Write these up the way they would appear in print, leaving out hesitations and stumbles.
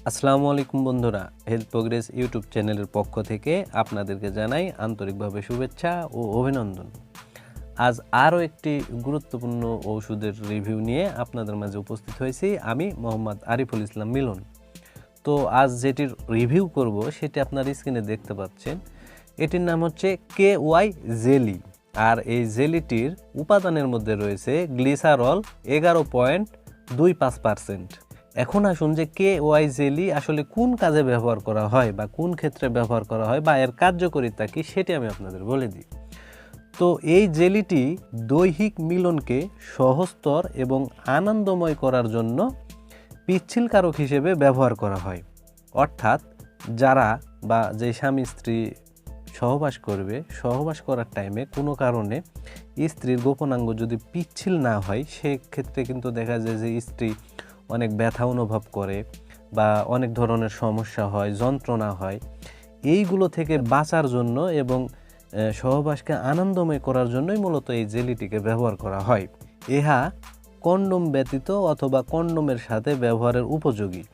আসসালামু আলাইকুম বন্ধুরা, হেলথ প্রোগ্রেস ইউটিউব চ্যানেলের পক্ষ থেকে আপনাদেরকে জানাই আন্তরিকভাবে শুভেচ্ছা ও অভিনন্দন। আজ আরও একটি গুরুত্বপূর্ণ ওষুধের রিভিউ নিয়ে আপনাদের মাঝে উপস্থিত হয়েছি। আমি মোহাম্মদ আরিফুল ইসলাম মিলন। তো আজ যেটির রিভিউ করব সেটি আপনার স্ক্রিনে দেখতে পাচ্ছেন। এটির নাম হচ্ছে KY জেলি। আর এই জেলিটির উপাদানের মধ্যে রয়েছে গ্লিসারল 11.25%। এখন আসুন যে KY জেলি আসলে কোন কাজে ব্যবহার করা হয় বা কোন ক্ষেত্রে ব্যবহার করা হয় বা এর কার্যকারিতা কি সেটি আমি আপনাদের বলে দিই। তো এই জেলিটি দৈহিক মিলনকে সহজতর এবং আনন্দময় করার জন্য পিচ্ছিলকারক হিসেবে ব্যবহার করা হয়। অর্থাৎ যারা বা যে স্বামী স্ত্রী সহবাস করার টাইমে কোনো কারণে স্ত্রীর গোপনাঙ্গ যদি পিচ্ছিল না হয়, সেক্ষেত্রে কিন্তু দেখা যায় যে স্ত্রী অনেক ব্যথা অনুভব করে বা অনেক ধরনের সমস্যা হয়, যন্ত্রণা হয়। এইগুলো থেকে বাঁচার জন্য এবং সহবাসকে আনন্দময় করার জন্যই মূলত এই জেলিটিকে ব্যবহার করা হয়। ইহা কন্ডোম ব্যতীত অথবা কন্ডোমের সাথে ব্যবহারের উপযোগী।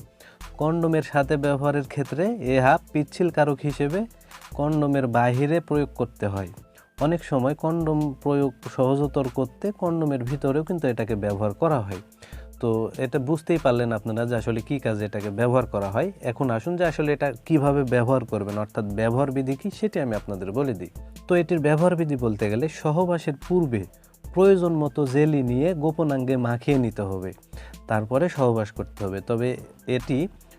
কন্ডোমের সাথে ব্যবহারের ক্ষেত্রে ইহা পিচ্ছিলকারক হিসেবে কন্ডোমের বাহিরে প্রয়োগ করতে হয়। অনেক সময় কন্ডোম প্রয়োগ সহজতর করতে কন্ডোমের ভিতরেও কিন্তু এটাকে ব্যবহার করা হয়। তো এটা বুঝতেই পারলেন আপনারা যে আসলে কী কাজে এটাকে ব্যবহার করা হয়। এখন আসুন যে আসলে এটা কিভাবে ব্যবহার করবেন, অর্থাৎ ব্যবহার বিধি কী সেটি আমি আপনাদের বলে দিই। তো এটির ব্যবহার বিধি বলতে গেলে সহবাসের পূর্বে প্রয়োজন মতো জেলি নিয়ে গোপনাঙ্গে মাখিয়ে নিতে হবে, তারপরে সহবাস করতে হবে। তবে এটি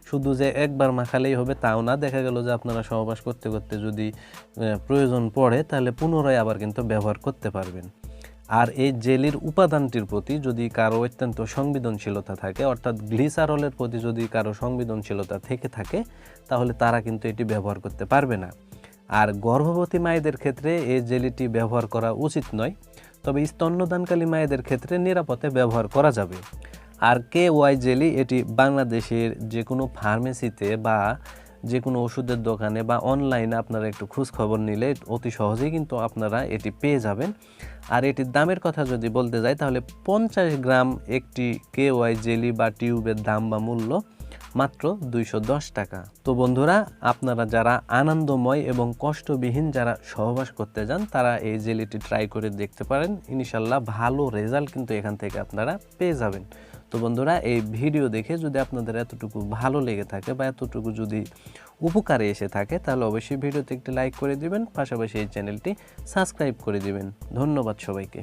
শুধু যে একবার মাখালেই হবে তাও না, দেখা গেল যে আপনারা সহবাস করতে করতে যদি প্রয়োজন পড়ে তাহলে পুনরায় আবার কিন্তু ব্যবহার করতে পারবেন। আর এই জেলির উপাদানটির প্রতি যদি কারো অত্যন্ত সংবেদনশীলতা থাকে, অর্থাৎ গ্লিসারলের প্রতি যদি কারো সংবেদনশীলতা থেকে থাকে, তাহলে তারা কিন্তু এটি ব্যবহার করতে পারবে না। আর গর্ভবতী মায়েদের ক্ষেত্রে এই জেলিটি ব্যবহার করা উচিত নয়, তবে স্তন্যদানকালী মায়েদের ক্ষেত্রে নিরাপদে ব্যবহার করা যাবে। আর KY জেলি এটি বাংলাদেশের যে কোনো ফার্মেসিতে বা যে কোনো ওষুধের দোকানে বা অনলাইনে আপনারা একটু খোঁজ খবর নিলে অতি সহজেই কিন্তু আপনারা এটি পেয়ে যাবেন। আর এটির দামের কথা যদি বলতে যাই তাহলে 50 গ্রাম একটি KY জেলি বা টিউবের দাম বা মূল্য মাত্র 210 টাকা। তো বন্ধুরা, আপনারা যারা আনন্দময় এবং কষ্টবিহীন যারা সহবাস করতে যান তারা এই জেলিটি ট্রাই করে দেখতে পারেন। ইনশাল্লাহ ভালো রেজাল্ট কিন্তু এখান থেকে আপনারা পেয়ে যাবেন। তো বন্ধুরা, এই ভিডিও দেখে যদি আপনাদের এতটুকু ভালো লেগে থাকে বা এতটুকু যদি উপকারে এসে থাকে তাহলে অবশ্যই ভিডিওতে একটি লাইক করে দিবেন, পাশাপাশি এই চ্যানেলটি সাবস্ক্রাইব করে দিবেন। ধন্যবাদ সবাইকে।